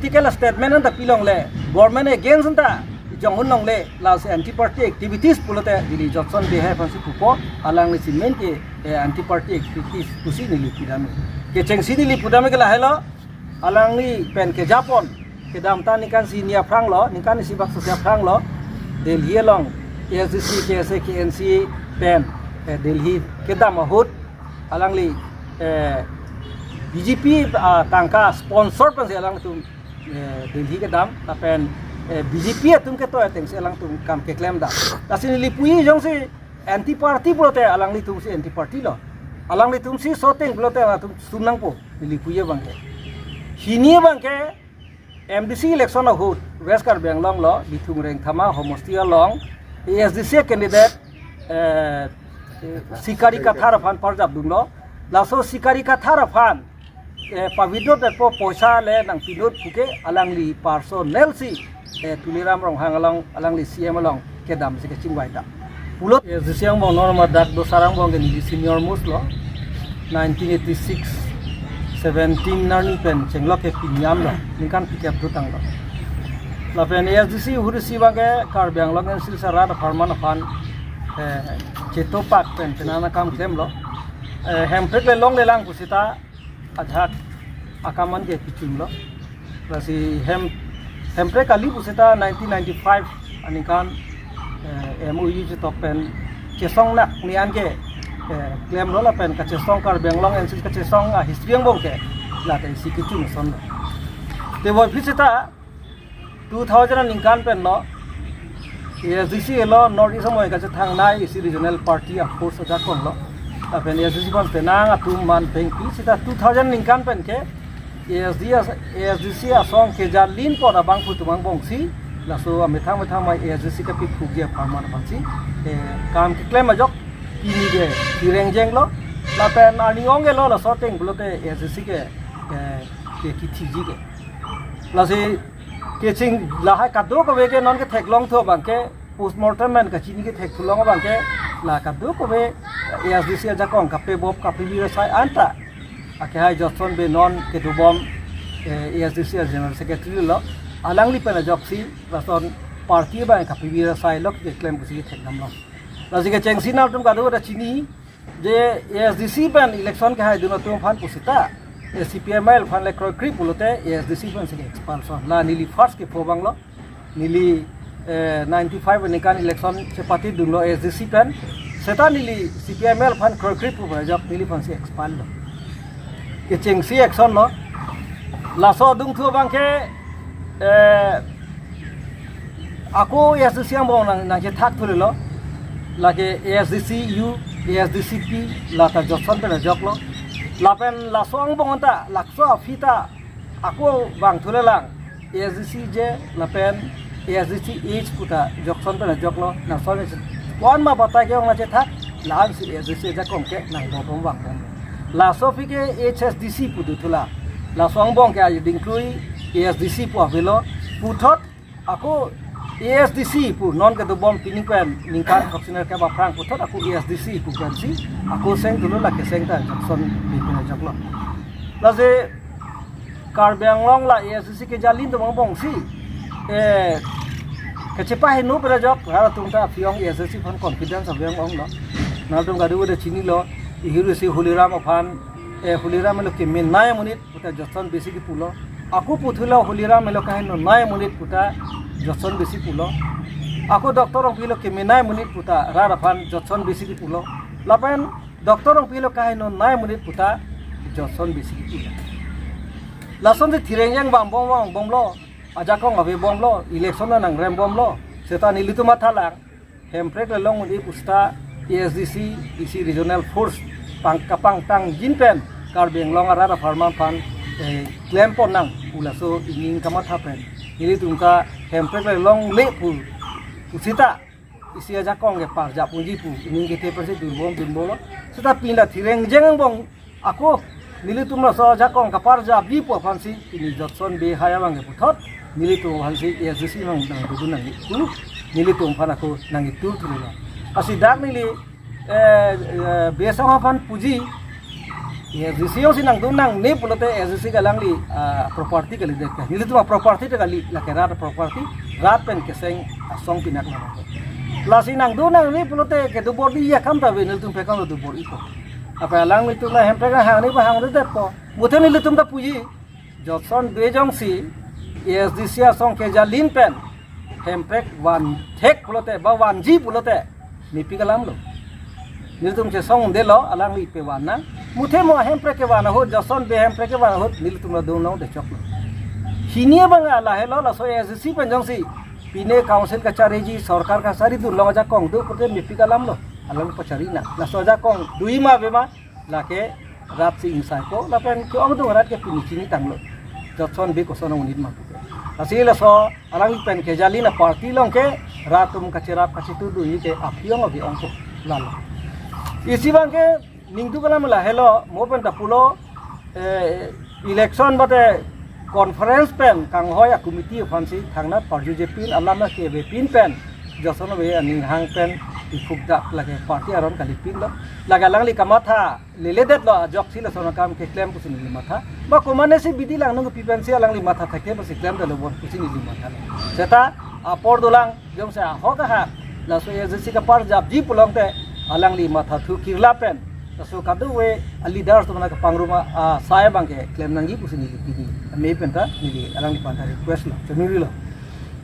political statement anta pilong le government against anta jongun nong le la se anti party activities pulote dili Johnson behe pansi pupo alang le cement ke anti party activities kusi nili pidami ke chengsi nili pudami ke la hello alang ni pen ke Japon ke dam ta nikan sinia prang lo nikan si bak sia prang lo Delhi long ASDC KSA KNC pen Delhi ke dam hut alang li BJP tangka sponsor pan se alang tu Delhi ke dam tapen BJP tum ke to ateng se alang tum kam ke claim da tasin li pui jong si anti party pulote alang li tum si anti party lo alang li tum si soteng pulote tum sunang po li pui bang ke hini bang ke MDC election of hut West Karbeng long lo bitung reng thama homostia long ASDC candidate Sikari Kathar fan parjab dung lo laso Sikari Kathar fan pavidot po poisa le nang pinut puke alang li personnel si tuliram rong hangalong alang li CM long ke dam se ke chingwai da pulot ASDC ang bong norma dak do sarang bong ke ni senior mus lo 1986 17 narni pen chenglok ke pinyam lo nikan pikap dutang lo la pen ASDC hurisi bang ke Karbeng long en silsara da farman fan Cetopak pen penana kam claim lo hempret le long le lang pusita adhak akaman ke pichung lo rasi hempret kali pusita 1995 anikan MOU je top pen chesong nak nian ke claim lo la pen ka chesong Karbeng long en sil ka chesong history ang bong ke la te sikichung son te boy pusita 2000 nikan pen lo ASDC lo North East Amoy ka thang nai isi regional party of course ja kon lo apen ASDC kon penang atum man pengpi sita 2000 ningkan pen ke ASDC asong ke jalin ko na bang putumang bongsi laso amethang mai ASDC ka pik khugya farman pansi kam ke claim ajok kini ge tireng jeng lo la pen ani ong ge lo la sorting blote ASDC ke kithiji ge lasi ke ching la hai ka do ko ve ke non ke thek long tho bang ke postmortem man ka chini ke thek thulong bang ke la ka do ko ve ASDC ja kong ka pe bob ka pe vi sai anta ake hai Johnson be non ke do bom ASDC general secretary lo alang li pena joksi rason party ba ka pe vi sai lok ke claim ku si thek nam lo la si ke cheng sin tum ka do da chini je ASDC ban election ke hai do no tum phan pusita CPML fan le kroi krip pulote ASDC fan se expansion la nili first ke phobang lo nili 95 nikan election se party dung lo ASDC fan seta nili CPML fan kroi krip pu jab nili fan se expand lo ke cheng si action lo la so dung thu bang ke ako ASDC ang bong nang je thak thule lo la ke ASDC U ASDC P la ta Johnson pe jok lo lapen lasong bonganta lakso fita aku bang thulelang ASDC je lapen ASDC H puta Johnson pe joklo na sole kon ma bata ke ong che thak lan si ASDC ja kom ke nang bom bang laso fike HSDC putu thula lasong bong ke ai dingklui ASDC pu avelo puthot aku ASDC pu non ke do bom pining pen ningkan optional ke ba prang puthot aku ASDC pu kan si aku seng dulu la ke seng ta Johnson bipina jaklo la se Karbeng long la ASDC ke jalin to bong si ke chepa he no pera jok ha tung ta fiong ASDC fan confidence of yang ong lo na tum ga du de chini lo hiru si huliram fan huliram lo ke min nai munit puta Johnson basic pulo aku puthula huliram lo ka no nai munit puta Johnson besi pulo aku doktor ong pilo ke minai munit puta rara fan Johnson besi pulo lapen doktor ong pilo kai no nai munit puta Johnson besi pulo lason de thireng yang bam bom lo aja kong ave bom lo election nang rem bom lo seta nilitu mathalang hemprek le long di pusta ASDC isi regional force pang tang jinpen Karbeng long rara farman fan claim pon nang ulaso ingin kamat hapen ini tungka hempret long le pu pusita isi aja kong ke parja punji pu ini ke perse dun bolo sita pinda thireng jeng bong aku nili tumra so aja kong ka parja bi pu fansi ini Johnson be haya bang pu thot nili tu hansi ASDC nang dun nang tu nili tum phan aku nang tu la asi dak nili besama fan puji SGC yang sinang tu nang ni pulote SGC kalang li property kali dek. Ni tu property tu kali la kera property rat pen keseng song pinak nama. La sinang tu nang ni pulote ke tu body ya kam ta venil tu pekang tu body itu. Apa alang itu lah hempre kan hang ni bah hang tu dek po. Muthen ni tu ta puji Johnson bejong si SGC song ke jalin pen hempre wan thek pulote ba wan ji pulote ni pikalam lo. Ni tu se song de lo alang li pe wan na. Muthe mo hempre ke wana ho Johnson be hempre ke wana ho nil tumla do no de choklo hinie banga la helo la so SGC panjang si pine council ka chareji sarkar ka sari du longa ja kong du kote mipi kalam lo alang pachari na la so ja kong dui ma be ma la ke rat si insai ko la pen ko ong du rat ke pini chini tanglo Johnson be ko so no unit ma asi la so alang pen ke jali na party long ke ratum ka cherap ka situ du ni ke apiong abi ong ko la la isi bang ke Ningtu kalam lah hello, mo pen tapulo election bate conference pen kang hoya committee fancy thangna party je pin alama ke be pin pen josono be aning hang pen ifukda lage party aron kali pin lo laga langli kamatha leledet lo jok sila sono kam ke claim kusin li matha ba komane si bidi lang nang pipen si langli matha thake ba si claim da lo bon kusin li matha seta apor dolang jom sa hoga ha la so SGC ka par jab ji pulong te alangli matha thu kirla pen so kadu we leaders to mana pangruma saya bangke claim nangi pusin ni pini me penta ni alang di panta request lo chemiri lo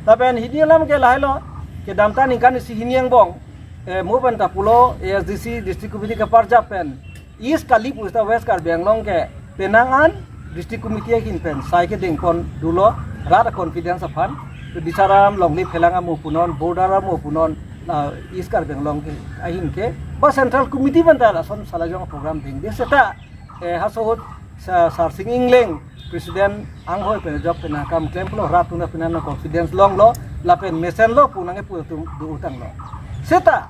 tapen hidialam ke lailo ke damta ni kan si hiniang bong mo penta pulo SGC district committee ka parja pen east kali pusta west kar benglong ke penangan district committee kin pen sai ke dengpon dulo rada confidence afan bisaram longli phelanga mo punon bordara mo punon east kar benglong ke ahin ke ba central committee banta son salajong program ding de seta hasot sarsing ingleng president anghoi pen job pen kam claim lo ratuna pinana confidence long lo lapen mesen lo punange pu tu utang lo seta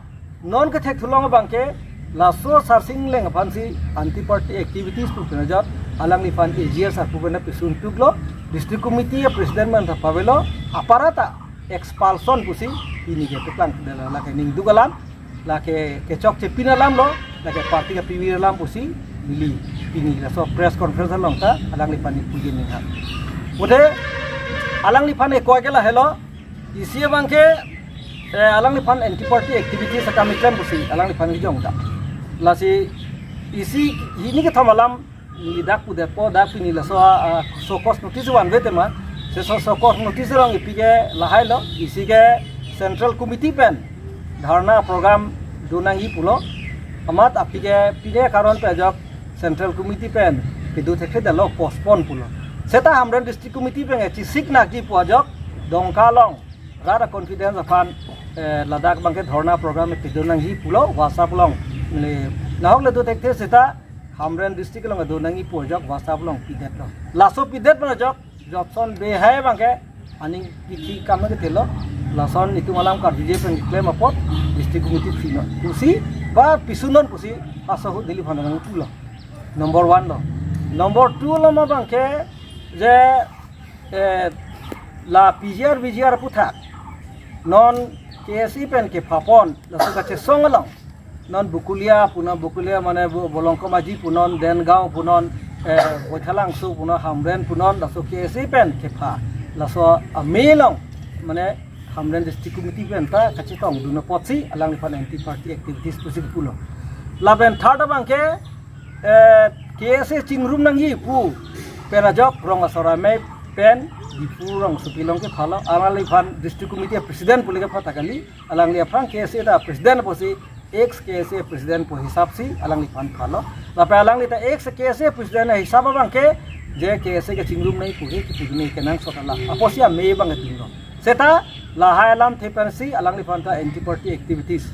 non ke thek thulong bangke laso sarsing leng fansi anti party activities pu pen job alang ni fan AGR sar pu bena pisun tuglo district committee president man ta pavelo aparata expulsion pusi ini ke plan dala la ke ning dugalam la ke chok che pinalam lo la ke party ka piwi lam pusi mili pini la so press conference long ta alang li pani puji ni ha mode alang li pane ko ke la hello isi bangke alang li pan anti party activities ka mi claim pusi alang li pani jong ta la si isi ini ke thamalam ni dak pu de po dak pini la so cost notice wan vetema se so cost notice long ipige la hailo isi ke central committee pen dharna program dunangi pulo amat apige pide karon pe jok central committee pen pidu thekhe da lo postpone pulo seta hamran district committee pen chi sikna ki pojok dongkalong rada confidence afan ladakh bangke dharna program pe dunangi pulo whatsapp long le lahok le do thekhe seta hamran district long dunangi pojok whatsapp long pidet lo laso pidet na jok Johnson be hai bangke aning ki kam ke telo lason itu malam kar DJ pen claim apot district committee fino pusi ba pisunon pusi asahu dili phanang pulo number 1 lo number 2 lo ma bangke je la PGR puthak non KSI pen ke phapon laso kache songalong non bukulia mane bolongko maji punon denggaon punon boithalang su punon hamren punon laso KSI pen ke pha laso amelong mane hamren district committee pen ta kache tong duna potsi alang fan anti party activities pusi pulo laben third bangke KSA chingrum nangi pu penajok rong asora me pen dipu rong supilong ke phalo alang fan district committee president puliga phatakali alang li afang KSA da president posi ex KSA president po hisab si alang li fan phalo lape alang li ta ex KSA president na hisab bangke je KSA ke chingrum nai puri ki pugni kenang sotala aposia me bang tingro seta la hailam thepensi alang li fanta anti party activities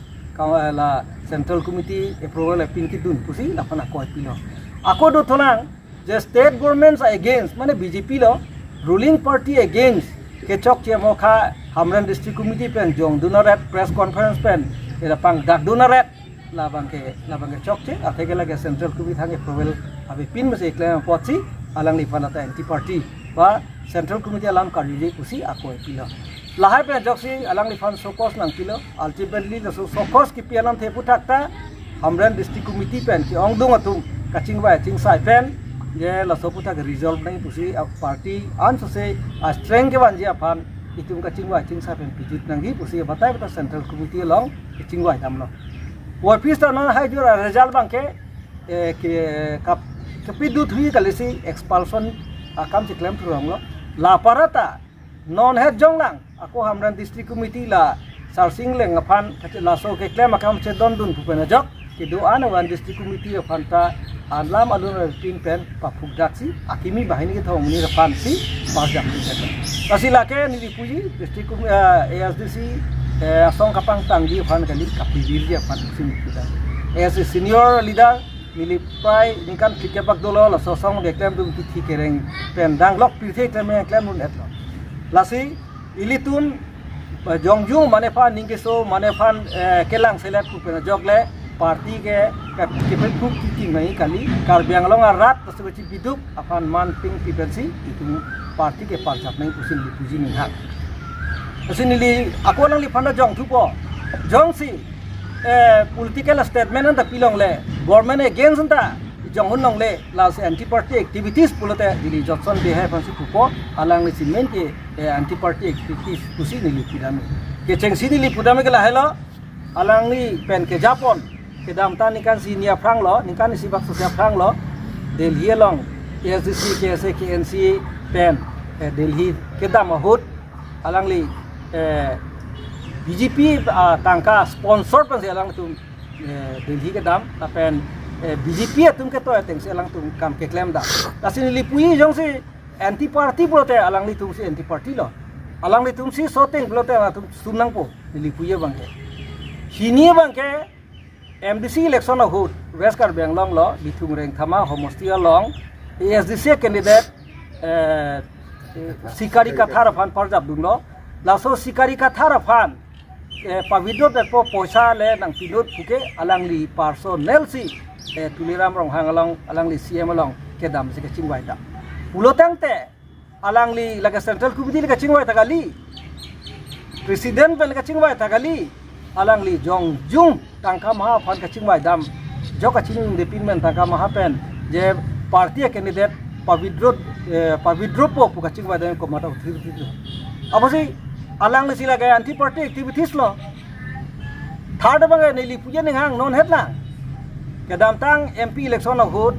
la central committee approval pinki dun pusi la pana ko pilo ako do thonang je state governments against mane BJP lo ruling party against ke chok che mokha hamran district committee pen jong dunaret press conference pen era pang dak dunaret la bangke chok che athege lage central committee thang approval abi pin mase claim potsi alang li fanta anti party ba central committee alam karije pusi ako pilo lahai pe joksi alang li fan sokos nang pilo ultimately the sokos ki pialam the putakta hamran district committee pen ki ongdung atum kacing bai cing sai pen ye la so puta ke resolve nai pusi party an so se a strength ke ban je aphan itum kacing bai cing sai pen pijit nangi pusi batai bata central committee long cing bai dam lo wa pista non hai jura result bang ke kapidu thui kalisi expulsion akam si claim thurang lo la parata non head jonglang ako hamran district committee la sarsing leng aphan la so ke claim akam che don dun phupena jok ke do an wan district committee aphan ta alam alun tin pen pa phuk daksi akimi bahini ke thong ni aphan si pas jak asila ke ni puji district ASDC asong kapang tanggi aphan kali kapivir je aphan sin kita as a senior leader nilipai ningkan pikepak dolo la sosong de claim dum ki kereng pen dang lok pirthei teme claim nun etlo lasi ilitun jongjung manefa ningkeso manefan kelang selet ku pen jogle party ke phuk ki mai kali karbiang long rat tasbechi biduk afan man ping pipensi itu party ke parchap nai usin lipuji ning hak asinili ako lang li phanda jong thupo jong si political statement anta pilong le government against anta jongun long le la anti party activities pulote dili johnson de hai pansi pupo alang le cement ke anti party activities kusi nili pidame ke chengsi nili pudame ke la hello alang ni pen ke japon ke damta nikan sinia frang lo nikan si bak sosya frang lo delhi long SDC ke KNC pen delhi ke dam hut alang li BJP tangka sponsor pan selang tum Delhi ke dam tapen BJP tum ke to ateng selang tum kam ke claim da tasin lipui jong si anti party pulote alang li tum si anti party lo alang li tum si soteng pulote tum sunang po lipui bang ke hini bang ke MDC election of hut West Karbeng long lo bitung reng thama homostia long ASDC candidate sikari kathar fan parjab dung lo laso sikari kathar fan pavidot depo poisa le nang pinut puke alangli personel si tuliram rong hangalong alangli CM along ke dam se ke chingwai da pulotang te alangli laga central committee ke chingwai tagali president ben ke chingwai tagali alangli jong jung tangka maha fan ke chingwai dam joka ching department tangka maha pen je party candidate pavidro po puka chingwai dam ko mata uthri abasi alang le sila gaya anti party activities lo third bang ne li puja ning hang non het la ke dam tang MP election of hut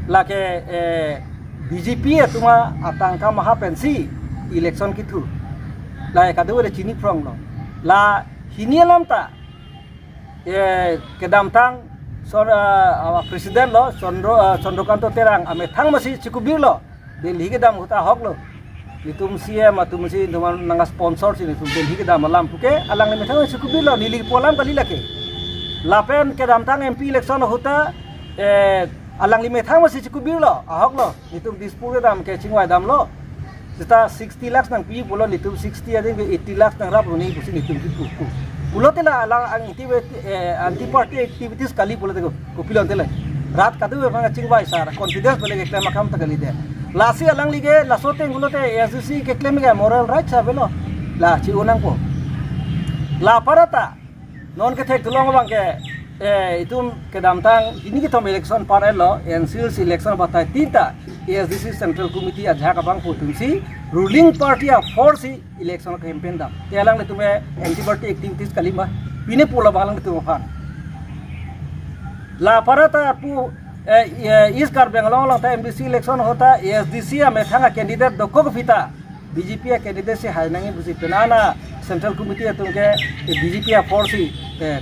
la ke BJP tuma atang ka maha pensi election ki thu la ka de chini prong lo la hinialam ta ke dam tang president lo Chandrokanto Terang ame thang masi chikubir lo Delhi ke dam huta hok lo nitum CM atum si teman nanga sponsor sini tum Delhi ke dam lam puke alang ne methang chikubilo nili polam kali lake lapen ke dam tang MP election huta alang li methang masi chikubilo ahok lo nitum dispur ke dam ke chingwai dam lo sita 60 lakhs nang pi bolo nitum 60 ading 80 lakhs nang rap ni pusi nitum pu pulote la alang ang anti party activities kali pulote ko pilon tele rat kadu bang chingwai sar confidence bole ke claim akam takali de lasi alang lige lasote ngulote SDC ke claim ga moral rights avelo la chi unang po la parata non ke thek tulong bang ke itum ke damtang ini ke thom election parelo NCL election batai tinta SDC central committee ajha ka bang putum si ruling party of force election campaign da telang le tume anti party activities kalima pine pola balang tu fan la parata pu इस car Bangalore लगता है MDC election होता है SDC में थांगा candidate दो को फिता BJP candidate से high नंगे बुझी पेनाना सेंट्रल कमिटी है तुमके BJP फोर्स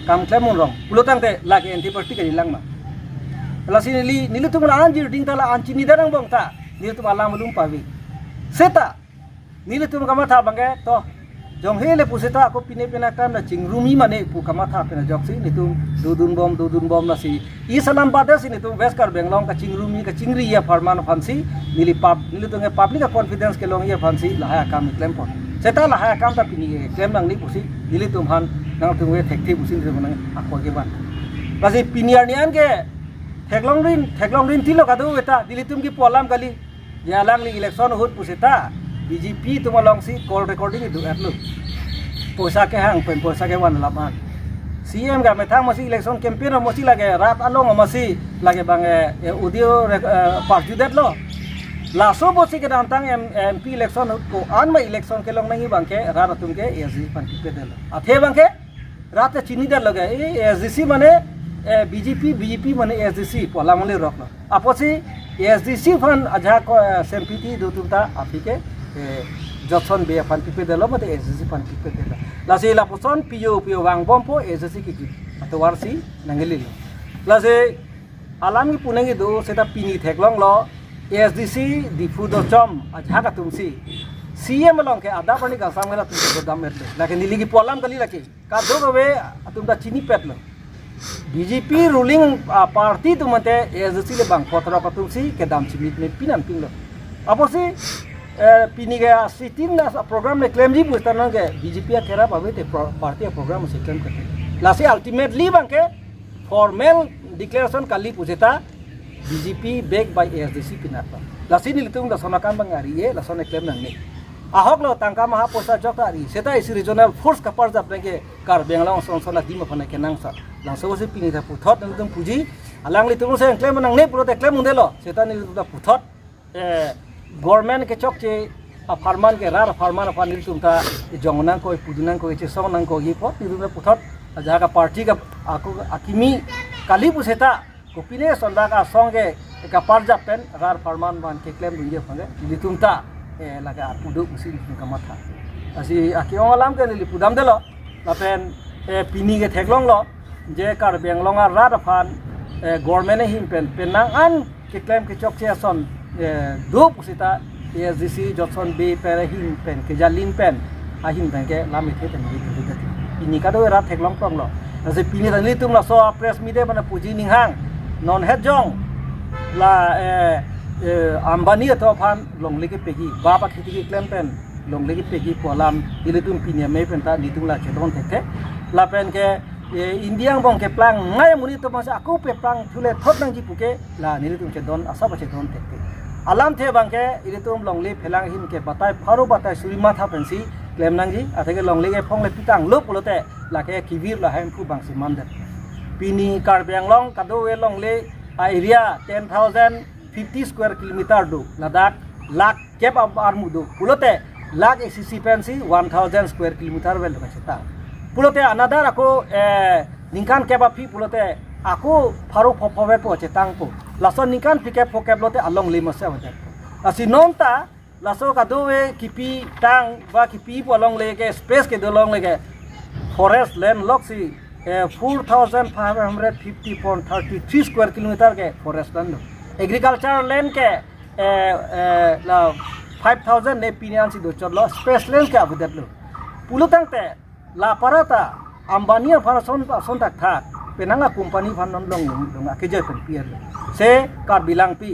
काम क्लेम उनरंग पुलोतांग ते लाके एंटी पार्टी के निलांग मा लासी नीली तुम आंजी डिंग तला आंची निदारंग बंगता नीली तुम आला मलुम पावी सेता नीली तुम कमा था बंगे तो jong hele puseta ako pine kam na chingrumi mane pu kama tha pena joksi nitum dudun bom na si isalam bade si nitum West Karbeng long ka chingrumi ka chingri ya farman fansi nili tunge public confidence ke long ya fansi lahaya kam claim pon seta lahaya kam ta pini claim nang ni pusi nili tum han nang tungwe thekthi pusi se nang ako ke ban basi piniar nian ke theklong rin tilo ka do eta nili tum ki polam kali ya lang li election hut puseta BJP tumalong si call recording itu atlo poisa ke hang pen poisa ke wan lapan CM ga methang masi election campaign masi lage rat along masi lage bang audio parjudet lo laso bosi ke dantang MP election ko an ma election ke long nangi bang ke rat tum ke SG pan ke del athe bang ke rat chini del lage SGC mane BJP mane SGC pola male rok lo aposi SGC fan aja ko SMPT do tumta apike Johnson be fan pipe del lo mate SGC fan pipe del lase la poson pio wang bompo SGC ki atau warsi nangeli lase alami punangi do seta pini theklong lo SDC di fudo chom aja ka tumsi CM long ke ada pani ka samela tum ko dam merle lake niligi polam kali lake ka do be tumda chini petlo BJP ruling party tumate SDC le bang potra ka tumsi ke dam chimit me pinan pinglo aposi pini ga sitin na program में claim जी पूछता ना के BJP या केरा पावे ते party या programme से claim करते लासे अल्टीमेटली बंके फॉर्मल डिक्लेरेशन काली पूछता बीजेपी बैक बाय एसडीसी पिनाता लासे नि लितुंग दा सोनाकान बंगारी ये लासोने claim नंगे आहक लो तांका महा पोसा जकारी सेता इस रीजनल फोर्स का पर्ज अपने के कार बेंगलांग सोनसोना दिम फने के नांगसा लासो से पिनि था पुथत नंदम पुजी अलांग लितुंग से claim नंगने पुरो ते claim मुंदेलो सेता नि लितुंग दा पुथत गवर्नमेंट के चौकचे फार्मान के रार फार्मान फानिल तुमता जंगना को पुदना को चे सोना को ये पत निदुना पुथत जहाँ का पार्टी का आको आकिमी काली पुसेता कोपिने संदा का संगे का पार्जा पेन रार फार्मान मान के क्लेम दुनिया फंगे नितुमता लगा पुदु उसी का माथा असी आकियों आलाम के निली पुदाम देलो लापेन पिनी के थेगलोंग लो जे कार बेंगलोंगा रार फान गवर्नमेंट हिम पेन आन के क्लेम के चौकचे सन दो पुसिता SDC Johnson B perahim pen kejalin pen ahim pen ke lami the pen gitu ini kado rat theklong prong lo nase pini tani tum la so press media mana puji ning hang non het jong la ambani to phan long legi pegi ba pa khiti ki claim pen long legi pegi polam ile tum pini me pen ta nitung la chedon the la pen ke India bong ke plang ngai muni to masa aku pe plang thule thot nang ji puke la ni tum chedon asa ba chedon the alam the bangke ini tum longli phelang him ke batai pharu batai surima tha pensi claim nangji athege longli ke phong le pitang lup ulote la ke kivir la haim pu bang simam de pini karbeng long kado we longli area 10,050 square kilometer do ladak lak kep armu do ulote lak acc pensi 1000 square kilometer wel ka cheta pulote another ako ningkan kep api pulote aku pharu phopove po chetang po laso nikan pike phokep lote along lima se wajat asi nonta laso kadowe kipi tang ba kipi po along lege space ke dolong lege forest land loksi 4550.33 square kilometer ke forest land agriculture land ke la 5000 ne pinian si do cholo space land ke abudat lo pulutang te la parata ambania pharason son tak thak penanga company fan non long ke je pen pier se kar bilang pi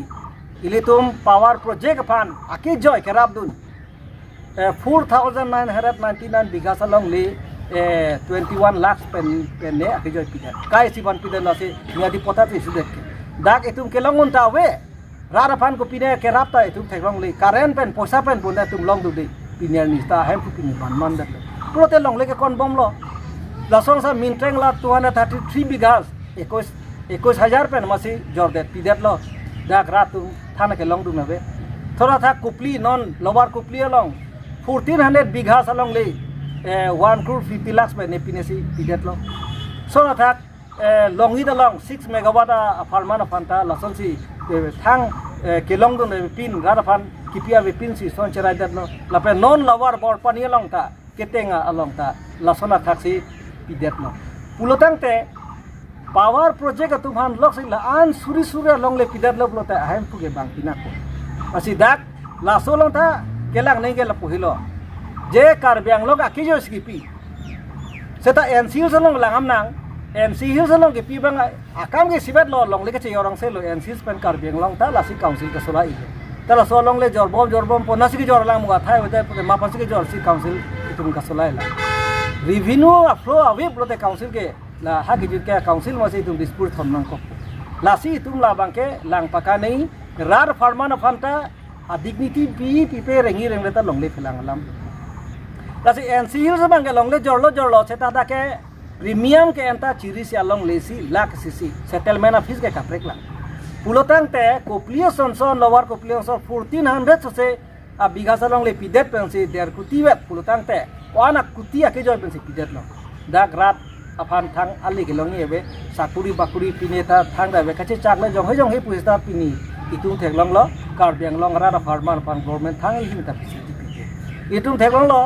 ilitum power project fan ake joy kerap dun 4999 bighas along le 21 lakhs pen ne ake joy pi kai si fan pi la se niadi pota ti sudet dak etum ke longun ta we rara fan ko pine kerap ta etum theklong le current pen posa pen bunda tum long du de pinier ni sta hem pu pini ban man dat prote long le ke kon bom lo lasong sa mintreng la 233 bighas 21,000 pen masi jordet pidet lo dak ratu thana ke long du nabe thora tha kupli non lower kupli along 1400 bighas along le 1,50 lakhs pen ne pinesi pidet lo sona tha longi da long 6 megawatt farman fanta lasong si thang ke long du ne pin gara fan kipia be pin si son cherai dat lo la pe non lower bor pani along ta ketenga along ta lasona thaksi pidet lo pulotang te power project tumhan lok sing la an suri long le pidet lo ta ahem puge bang pinak ko asi dak la solong ta kelang nei gel puhilo je kar biang lok akijo skipi seta NCU solong langam nang NCU solong ke pi bang akam ke sibet lo long le ke yorong se lo NCU pen kar biang long ta la si council ka solai ta la solong le jorbom po nasi ke jor lang muga thai wete ma pasi ke jor si council itum ka solai la revenue flow awi prote council ke la hagi ke council masih tum dispute thonnang ko la si tum la bangke lang paka nei rar farman fanta dignity pi pe rengi reng leta longle phelang lam la si NCU se bangke longle jorlo cheta da ke premium के अंता चिरी से along लेसी लाख सीसी settlement office के काप्रेक ला पुलोतांग ते कोप्लियो संसोन lower कोप्लियो संसोन 1400 से अब बिघा सलोंग ले पिडेट पेंसी देर कुती वेट पुलोतांग ते वाना कुती आके जॉय पेंसी पिडेट लो दाग रात अफान थांग अली के लोंगी एबे साकुरी बाकुरी पिनेता थांग दा बे कचे चाकले जंग हे पुइस्ता पिनी इतुं थेगलोंग लो कारबियांग लोंग रादा फार्मान फान गवर्नमेंट थांग हिम ता पिसी इतुं थेगलोंग लो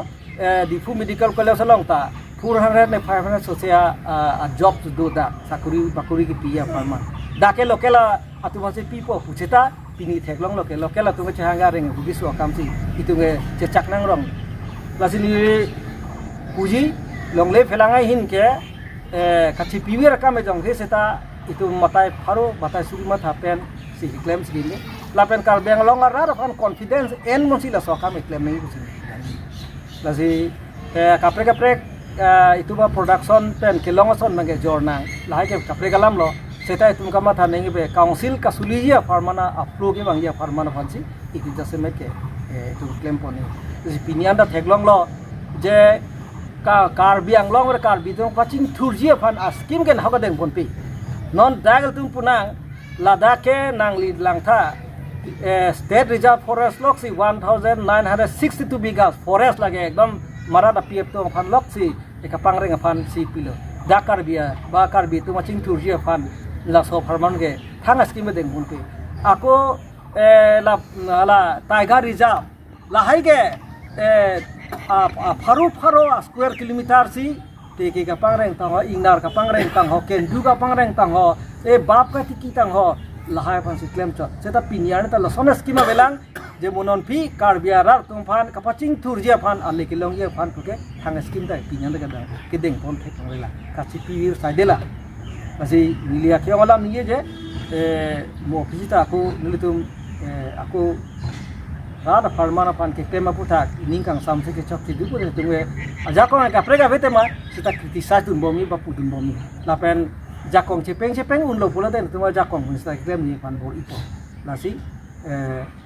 दिफु मेडिकल कॉलेज सलोंग ता 400 ने 500 सोसिया जॉब टू डू दा साकुरी बाकुरी की पिया फार्मान दाके लोकेला अतुमासे पीपो पुचेता पिनी थेगलोंग लोकेला तुमे चहांगा रेंग बुगिसो कामसी इतुंगे चेचाकनांग रोंग लासिनी पुजी लोंगले फेलांगाय हिन के kachi piwi rakam jong he seta itu matai pharo matai suri matha pen si claim sini lapen kal beng long ara fan confidence en monsi la soka me claim nei busi la si kapre itu ba production pen kilong son nage jorna la ke kapre galam lo seta itu ka matha nei be council ka suliya farmana apro ke bang ya farmana fansi itu jase me ke itu claim poni si pinian da theglong lo je कारबियांग लोंग और कारबिदों पचिंग थुरजिया फान आस्किम के नाव कदें पनपी non दागल तुम पुनांग लद्दाख के नांगली लांगथा state reserve forest लॉक्सी 1962 बीघास फॉरेस्ट लगे एकदम मरा दा पीएफ तो फान लॉक्सी एक पांगरेंग फान सी पिलो दा कारबिया बा कारबि तुम पचिंग थुरजिया फान लासो फरमान के थांग आस्किम में दें पनपी आको ला टाइगर रिजर्व लाहाई के फारो स्क्वायर किलोमीटर सी टेके का पांगरेंग तंग हो इंगनार का पांगरेंग तंग हो केंदू का पांगरेंग तंग हो ए बाप का टिकी तंग हो लहाय फान क्लेम चो सेता पिनियाने ता लसोन स्कीमा बेलांग जे मोनन फी कारबिया रार तुम फान कपाचिंग थुरजिया फान आले किलोंगिया फान तुके थांग स्कीम दा पिनियाने का के देंग फोन थे बेला काची पी साइडेला असि निलिया खेवाला निये जे मो फिजिता को निले तुम aku rada farmana pan ke tema puta ningkang samse ke chok tidu pun tungwe jakong ka prega vete ma sita criticize dun bomi ba pudun bomi lapen jakong cepeng un lo pula den tungwa jakong pun sita klem ni pan bol ipo nasi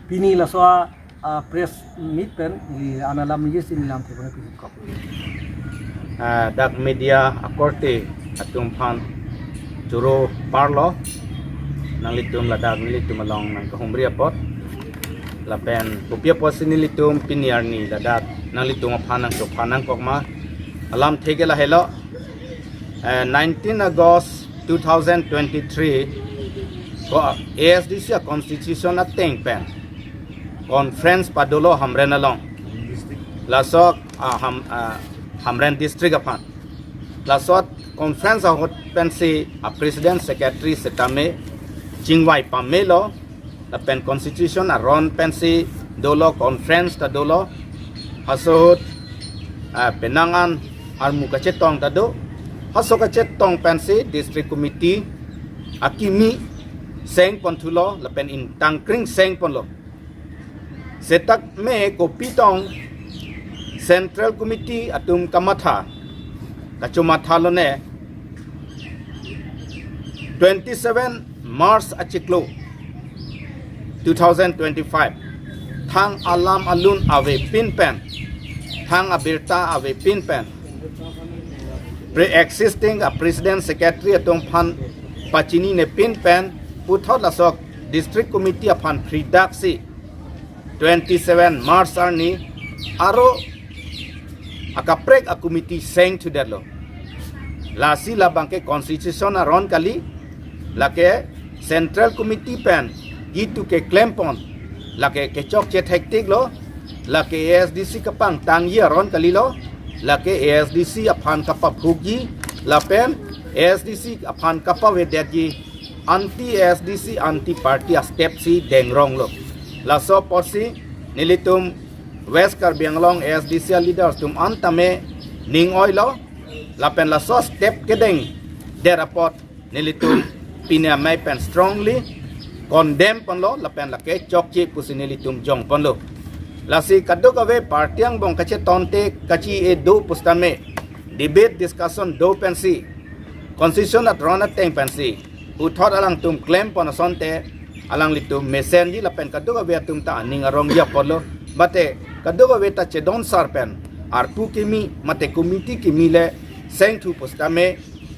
pini la soa press meet pen li analam ni sin lam te pun ko dak media akorte atum pan juro parlo nang litum la dak litum along nang ka humria pot lapen pupia posini litum piniar ni dadat nang litum phanang so phanang kokma alam thegela hello 19 August 2023 ko ASDC constitution ateng pen conference padolo hamren along lasok hamren district aphan lasot conference hot pensi president secretary setame jingwai pamelo la pen constitution a ron pensi dolo conference ta dolo hasut penangan armu ka chetong ta do haso ka chetong pensi district committee akimi seng pontulo la pen in tangkring seng ponlo setak me ko pitong central committee atum kamatha kachumatha lo ne 27 March achiklo 2025 thang alam alun ave pin pen thang abirta ave pin pen pre-existing a president secretary atong phan pachini ne pin pen puthot lasok district committee aphan pridaksi 27 March arni aro akaprek a committee seng to that lo lasi la bangke constitution aron kali lake central committee pen gitu ke klempon lake ke chok che hektik lo lake ASDC kapang tangi aron kali lo lake ASDC aphan kapa bhugi lapen ASDC aphan kapa wedagi anti ASDC anti party step si dengrong lo laso posi nilitum West Karbi Anglong ASDC leaders tum antame ning oilo lapen laso step kedeng der report nilitum pinia mai pen strongly condemn panlo lapen lake chokchi pusinili tum jong panlo lasi kadok ave partyang bong kache tonte kachi e do pustame debate discussion do pensi constitution at rona teng pensi uthot alang tum claim ponasonte alang litum mesenji lapen kadok ave tum ta ning arong ya polo bate kadok ave ta chedon sarpen arpu kimi mate committee kimi le seng thu postame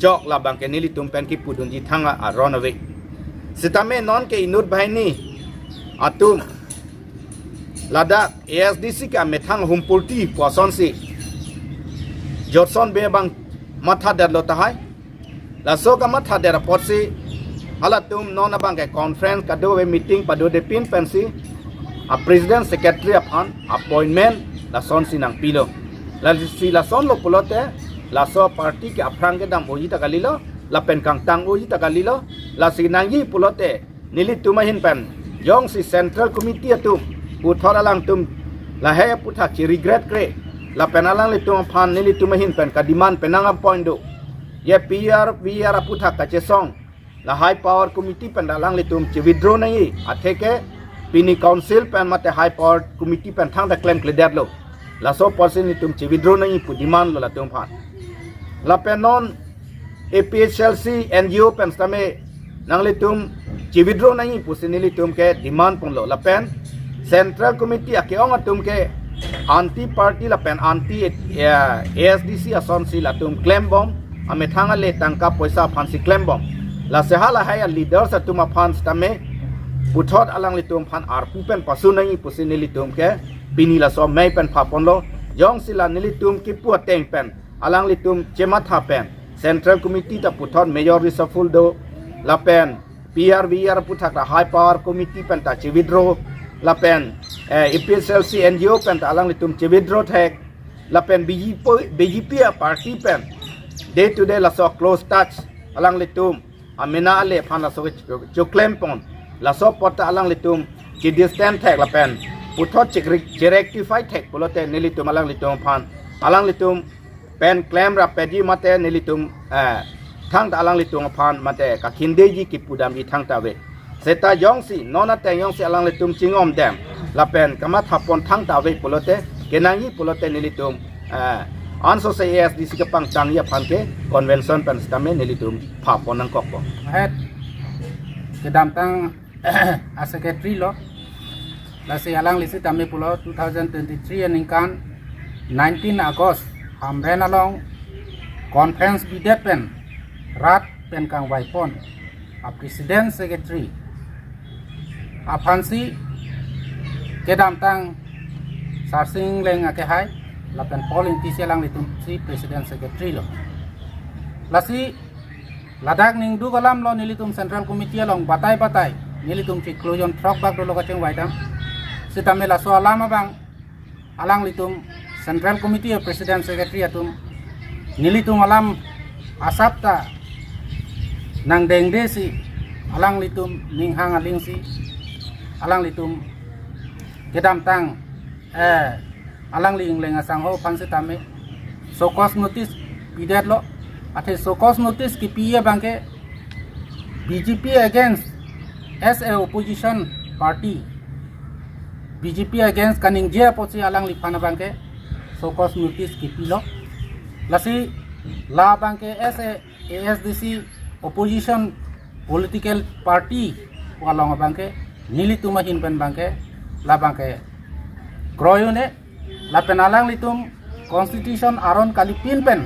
jok la bang ke nili tum pen ki pudun ji thanga a ronave sitame non ke inut bhai ni atum Ladakh ASDC ka methang humpulti poson si Johnson be bang matha dar lo tahai la so ka matha dar pot si hala tum non abang ke conference ka do meeting pa do de pin pensi a president secretary upon appointment la son sinang pilo la si la son lo pulote la so party ke aprang ke dam oji ta kalilo la pen kang tang oji ta kalilo la sinangi pulote nili tumahin pen yong si central committee atum puthor alang tum la he puthak chi regret kre la penalang le tum phan nili tumahin pen ka demand penang point do ye PR puthak ka chesong la high power committee pen dalang le tum chi withdraw nai atheke pini council pen mate high power committee pen thang da claim clear lo la so person ni tum chi withdraw nai pu demand lo la tum phan la penon APHLC NGO pen stame nang le tum chi withdraw nai pu sinili tum ke demand pon lo la pen central committee akeong atum ke anti party la pen anti ASDC ason si la tum claim bomb ame thanga le tangka poisa phan si claim bomb la sehala haya leaders atuma phan stame puthot alang le tum phan arpu pen pasu nai pu sinili tum ke pini la so mai pen pha pon lo yong sila nili tum ki pu teng pen alang le tum chema tha pen central committee ta puthot major reshuffle do la pen PRVR puthak la high power committee pen ta chi withdraw la pen EPSLC NGO pen ta alang le tum chi withdraw thek la pen BJP party pen day to day la so close touch alang le tum amena ale phan la so cho claim pon la so pot alang le tum chi distance thek la pen puthot chi rectify thek polote nili tum alang le tum phan alang le tum pen claim ra peji mate nili tum thang ta alang le tum phan mate ka khinde ji ki pudam ji thang ta we seta yong si nona te yong si alang le tum chingom dem la pen kama thapon thang ta we polote kenangi polote nili tum anso se ASDC ka pang tang ya phan ke convention pen stame nili tum pha pon nang kok po het kedam tang a secretary lo la se alang li tame pulo 2023 ningkan 19 August ham ren along conference bidet pen rat pen kang waipon a president secretary a phansi kedam tang sarsing leng ake hai la pen polling ti selang li tum si president secretary lo la si Ladakh ning du galam lo nilitum central committee long batai nilitum chi closion truck bag do lo kacheng waidam sitame la so alama bang alang litum central committee president secretary atum nilitum alam asapta nang deng desi alang litum ning hang aling si alang litum kedam tang alang ling leng asang ho pan sitame so cause notice bidet lo ate so cause notice ki piye bangke BJP against as a opposition party BJP against kaning je pochi alang lipana bangke so cause notice ki pilo lasi la bangke as a ASDC opposition political party walong bangke nili tumahin pen bangke la bangke kroyone la penalang litum constitution aron kalipin pen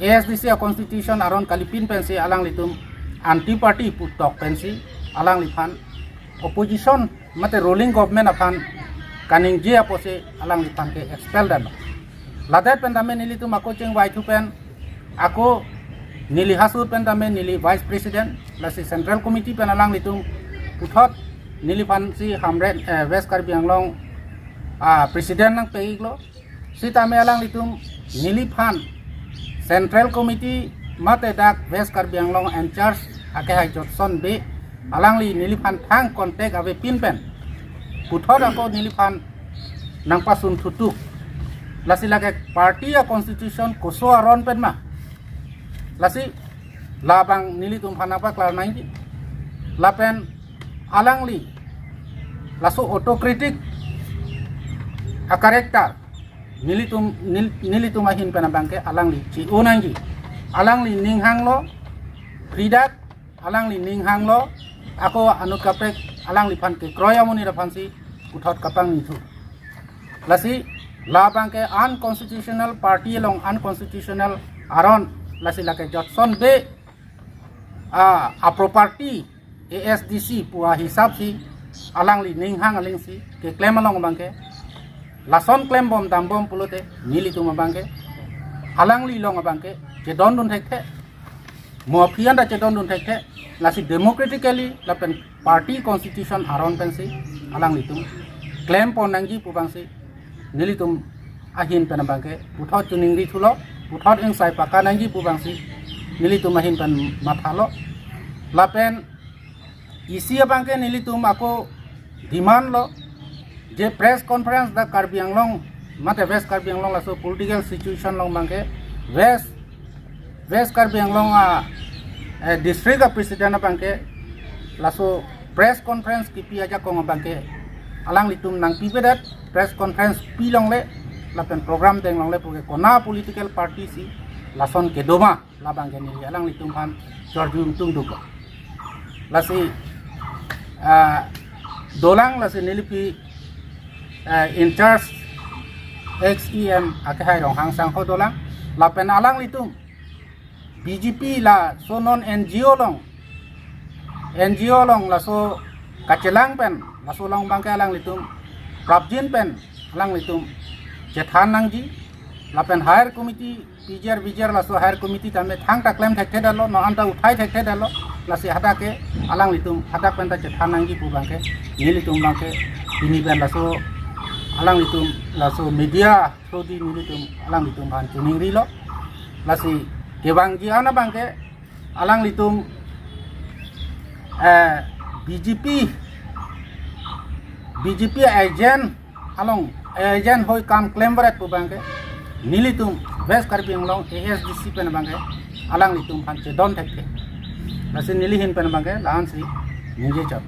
ASDC constitution aron kalipin pensi alang litum anti party putok pensi alang lipan opposition mate ruling government apan kaning je apose alang lipan ke expel dan ladat pen dame nilitum ako cheng wai thu pen ako nili hasur pen dame nili vice president lasi central committee pen alang litum puthot nili pan si hamret west karbi anglong president nang peiglo si tame alang litum nili pan Central Committee mate dak West Karbi Anglong and charge ake hai Johnson be alangli nilipan thang contact ave pinpen puthor ako nilipan nang pasun thutuk lasi lage party a constitution koso aron pen ma lasi labang nilitum phanapa klar nai lapen alangli laso autocritic a character nilitum ahin penabangke alangli ci unangi alangli ninghang lo pridak alangli ninghang lo ako anut kapek alangli pan ke kroya muni ra phansi uthot kapang nitu lasi la bangke unconstitutional party long unconstitutional aron lasi lake Johnson be a property ASDC puah hisab si alang li ning hang aling si ke claim along bangke lason claim bom dam bom pulote nili tu bangke alang li long bangke je don dun thek the mo phian da je don dun thek the lasi democratically lapen party constitution aron pensi alang li tum claim pon nangji pu bangsi nili tum ahin pen bangke puthot tuning ri thulo puthot eng sai paka nangji pu bangsi nili tum ahin pen mathalo lapen isi bangke nili tum ako demand lo je press conference da Karbi Anglong mate West Karbi Anglong laso political situation long bangke West Karbi Anglong district president bangke laso press conference kipi aja kong bangke alang litum nang pibedat press conference pilong le lapen program deng long le puke kona political party si lason kedoma labang geni alang litum han jorjum tung duko lasi dolang lasi nilipi in charge XEM akhai rong hang sang ho dolang lapen alang litum BJP la sonon NGO long laso kacelang pen laso long bangke alang litum prabjin pen alang litum jethan nangji lapen higher committee PJR laso higher committee tame thang ta claim thek dalo no anta uthai thek dalo lasi hadake alang litum hadak pen ta jethan nangji pu bangke nilitum bangke ini pen laso alang litum laso media thodi nilitum alang litum han tuning rilo lasi kebang ji ana bangke alang litum BJP agent along agent hoi kam claim berat pu bangke nilitum West Karbi Anglong ASDC pen bangke alang litum han che don thek nasi nilihin pen bangke lahan si ninje chap